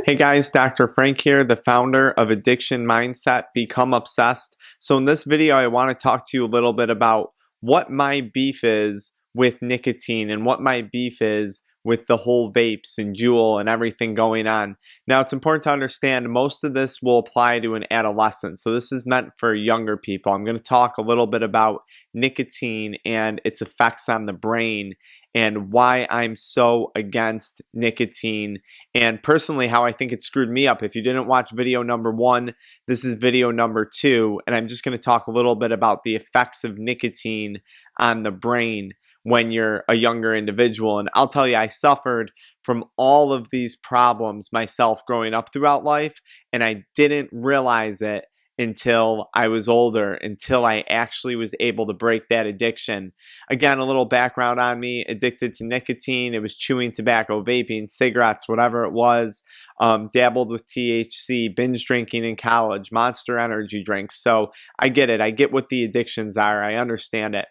Hey guys, Dr. Frank here, the founder of AddictionMindset, Become Obsessed. So in this video, I want to talk to you a little bit about what my beef is with nicotine and what my beef is with the whole vapes and Juul and everything going on. Now, it's important to understand most of this will apply to an adolescent. So this is meant for younger people. I'm going to talk a little bit about nicotine and its effects on the brain and why I'm so against nicotine, and personally how I think it screwed me up. If you didn't watch video number 1, this is video number 2, and I'm just going to talk a little bit about the effects of nicotine on the brain when you're a younger individual. And I'll tell you, I suffered from all of these problems myself growing up throughout life, and I didn't realize it until I was older, until I actually was able to break that addiction. Again, a little background on me: addicted to nicotine. It was chewing tobacco, vaping, cigarettes, whatever it was. Dabbled with THC, binge drinking in college, Monster energy drinks. So I get it. I get what the addictions are. I understand it.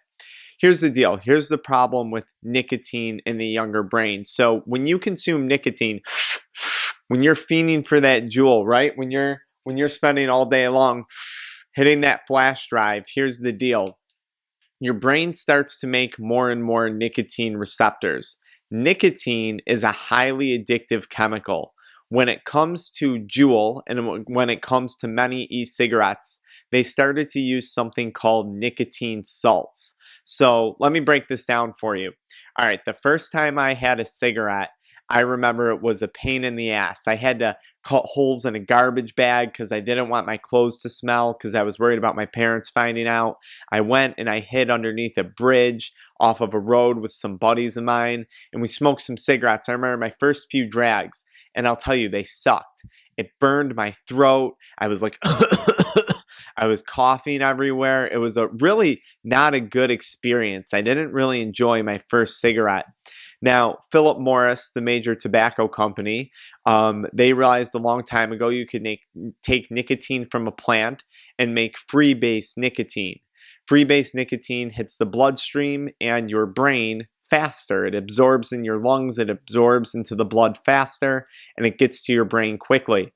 Here's the deal. Here's the problem with nicotine in the younger brain. So when you consume nicotine, when you're fiending for that Juul, right? When you're spending all day long hitting that flash drive, here's the deal. Your brain starts to make more and more nicotine receptors. Nicotine is a highly addictive chemical. When it comes to Juul and when it comes to many e-cigarettes, they started to use something called nicotine salts. So let me break this down for you. All right, the first time I had a cigarette, I remember it was a pain in the ass. I had to cut holes in a garbage bag because I didn't want my clothes to smell because I was worried about my parents finding out. I went and I hid underneath a bridge off of a road with some buddies of mine, and we smoked some cigarettes. I remember my first few drags, and I'll tell you, they sucked. It burned my throat. I was like, I was coughing everywhere. It was a really not a good experience. I didn't really enjoy my first cigarette. Now, Philip Morris, the major tobacco company, they realized a long time ago you could take nicotine from a plant and make free-base nicotine. Free-base nicotine hits the bloodstream and your brain faster. It absorbs in your lungs, it absorbs into the blood faster, and it gets to your brain quickly.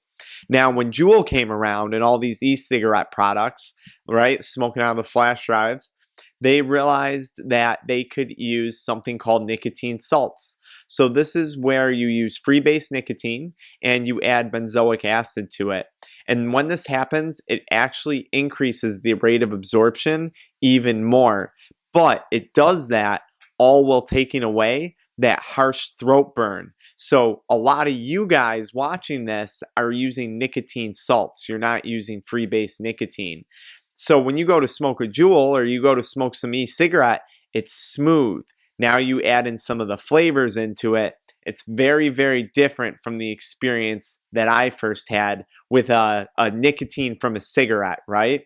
Now, when Juul came around and all these e-cigarette products, right, smoking out of the flash drives, they realized that they could use something called nicotine salts. So this is where you use free-base nicotine and you add benzoic acid to it. And when this happens, it actually increases the rate of absorption even more. But it does that all while taking away that harsh throat burn. So a lot of you guys watching this are using nicotine salts. You're not using free-base nicotine. So when you go to smoke a Juul or you go to smoke some e-cigarette, it's smooth. Now you add in some of the flavors into it. It's very, very different from the experience that I first had with a nicotine from a cigarette, right?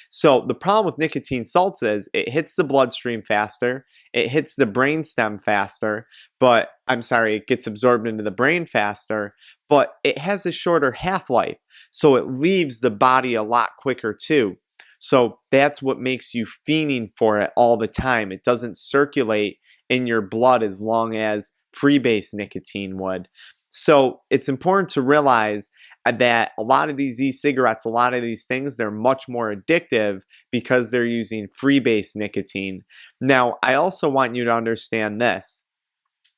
So the problem with nicotine salts is it hits the bloodstream faster, it hits the brainstem faster, it gets absorbed into the brain faster, but it has a shorter half-life, so it leaves the body a lot quicker too. So that's what makes you fiending for it all the time. It doesn't circulate in your blood as long as free-base nicotine would. So it's important to realize that a lot of these e-cigarettes, a lot of these things, they're much more addictive because they're using free-base nicotine. Now, I also want you to understand this.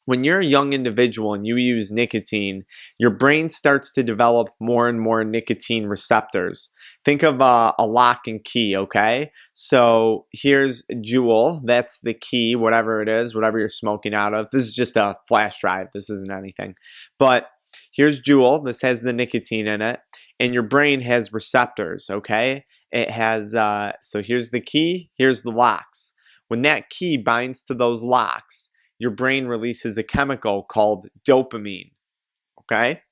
When you're a young individual and you use nicotine, your brain starts to develop more and more nicotine receptors. Think of a lock and key, okay? So here's Juul, that's the key, whatever it is, whatever you're smoking out of. This is just a flash drive, this isn't anything. But here's Juul, this has the nicotine in it, and your brain has receptors, okay? It has, so here's the key, here's the locks. When that key binds to those locks, your brain releases a chemical called dopamine, okay?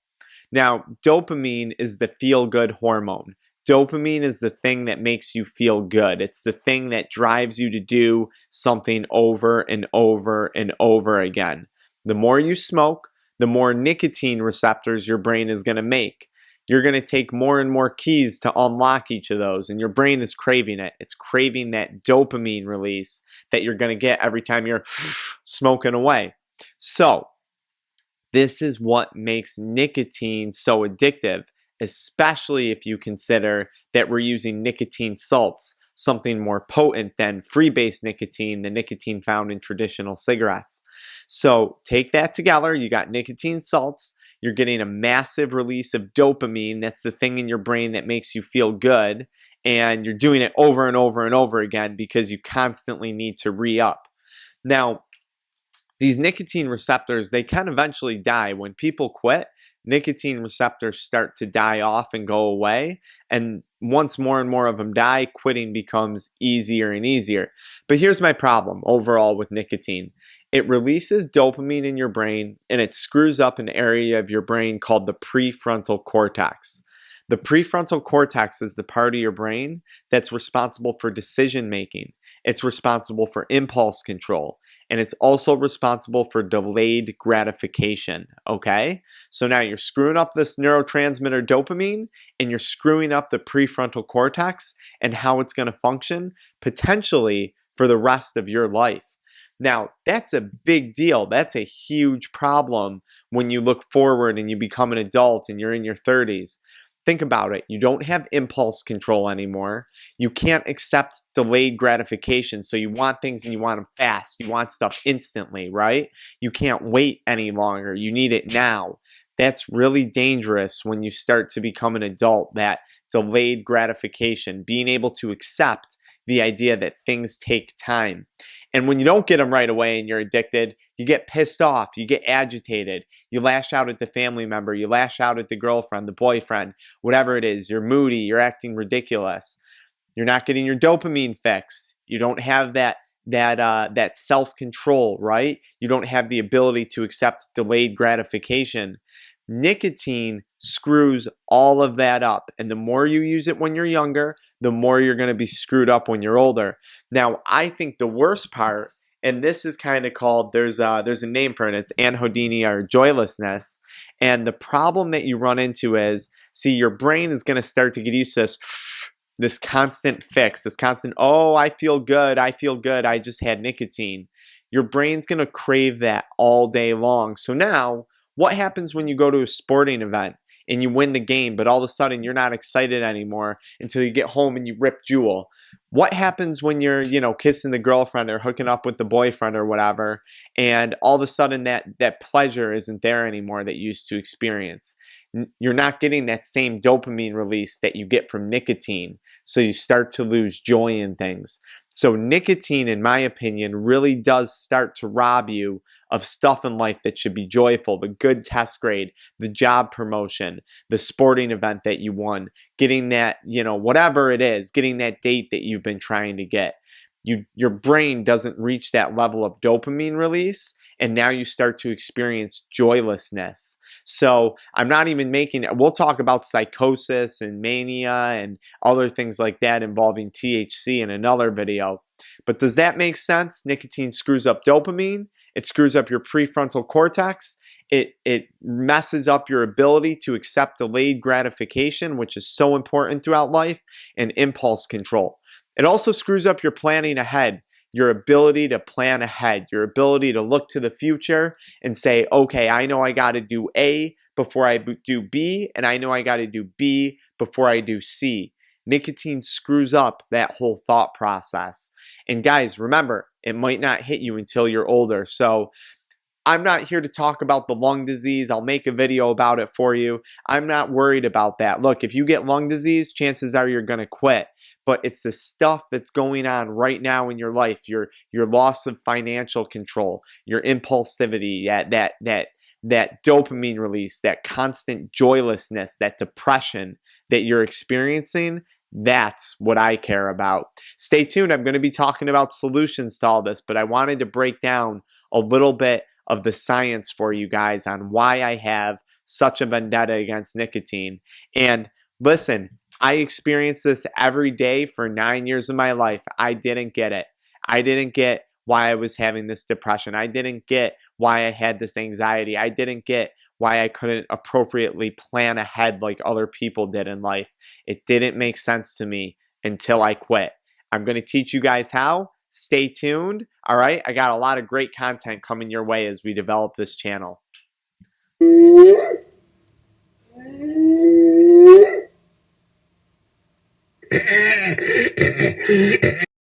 Now, dopamine is the feel-good hormone. Dopamine is the thing that makes you feel good. It's the thing that drives you to do something over and over and over again. The more you smoke, the more nicotine receptors your brain is going to make. You're going to take more and more keys to unlock each of those, and your brain is craving it. It's craving that dopamine release that you're going to get every time you're smoking away. So This is what makes nicotine so addictive, especially if you consider that we're using nicotine salts, something more potent than free-base nicotine, the nicotine found in traditional cigarettes. So take that together, you got nicotine salts, you're getting a massive release of dopamine, that's the thing in your brain that makes you feel good, and you're doing it over and over and over again because you constantly need to re-up. Now, these nicotine receptors, they can eventually die. When people quit, nicotine receptors start to die off and go away. And once more and more of them die, quitting becomes easier and easier. But here's my problem overall with nicotine. It releases dopamine in your brain, and it screws up an area of your brain called the prefrontal cortex. The prefrontal cortex is the part of your brain that's responsible for decision making. It's responsible for impulse control. And it's also responsible for delayed gratification, okay? So now you're screwing up this neurotransmitter dopamine, and you're screwing up the prefrontal cortex and how it's going to function, potentially for the rest of your life. Now, that's a big deal. That's a huge problem when you look forward and you become an adult and you're in your 30s. Think about it. You don't have impulse control anymore. You can't accept delayed gratification. So you want things and you want them fast. You want stuff instantly, right? You can't wait any longer. You need it now. That's really dangerous when you start to become an adult, that delayed gratification, being able to accept the idea that things take time. And when you don't get them right away and you're addicted, you get pissed off, you get agitated, you lash out at the family member, you lash out at the girlfriend, the boyfriend, whatever it is. You're moody, you're acting ridiculous. You're not getting your dopamine fix. You don't have that self-control, right? You don't have the ability to accept delayed gratification. Nicotine screws all of that up. And the more you use it when you're younger, the more you're going to be screwed up when you're older. Now, I think the worst part, and this is kind of called, there's a name for it, it's anhedonia or joylessness. And the problem that you run into is, see, your brain is going to start to get used to this constant fix, this constant, oh, I feel good, I just had nicotine. Your brain's going to crave that all day long. So now, what happens when you go to a sporting event and you win the game, but all of a sudden you're not excited anymore until you get home and you rip Jewel? What happens when you're, kissing the girlfriend or hooking up with the boyfriend or whatever, and all of a sudden that pleasure isn't there anymore that you used to experience? You're not getting that same dopamine release that you get from nicotine, so you start to lose joy in things. So nicotine, in my opinion, really does start to rob you of stuff in life that should be joyful: the good test grade, the job promotion, the sporting event that you won, getting that, whatever it is, getting that date that you've been trying to get. Your brain doesn't reach that level of dopamine release, and now you start to experience joylessness. So I'm not even we'll talk about psychosis and mania and other things like that involving THC in another video. But does that make sense? Nicotine screws up dopamine. It screws up your prefrontal cortex. It messes up your ability to accept delayed gratification, which is so important throughout life, and impulse control. It also screws up your planning ahead, your ability to plan ahead, your ability to look to the future and say, okay, I know I got to do A before I do B, and I know I got to do B before I do C. Nicotine screws up that whole thought process. And guys, remember, it might not hit you until you're older. So I'm not here to talk about the lung disease. I'll make a video about it for you. I'm not worried about that. Look, if you get lung disease, chances are you're going to quit. But it's the stuff that's going on right now in your life, your loss of financial control, your impulsivity, that dopamine release, that constant joylessness, that depression that you're experiencing. That's what I care about. Stay tuned. I'm going to be talking about solutions to all this, but I wanted to break down a little bit of the science for you guys on why I have such a vendetta against nicotine. And listen, I experienced this every day for 9 years of my life. I didn't get it. I didn't get why I was having this depression. I didn't get why I had this anxiety. I didn't get why I couldn't appropriately plan ahead like other people did in life. It didn't make sense to me until I quit. I'm going to teach you guys how. Stay tuned. All right. I got a lot of great content coming your way as we develop this channel.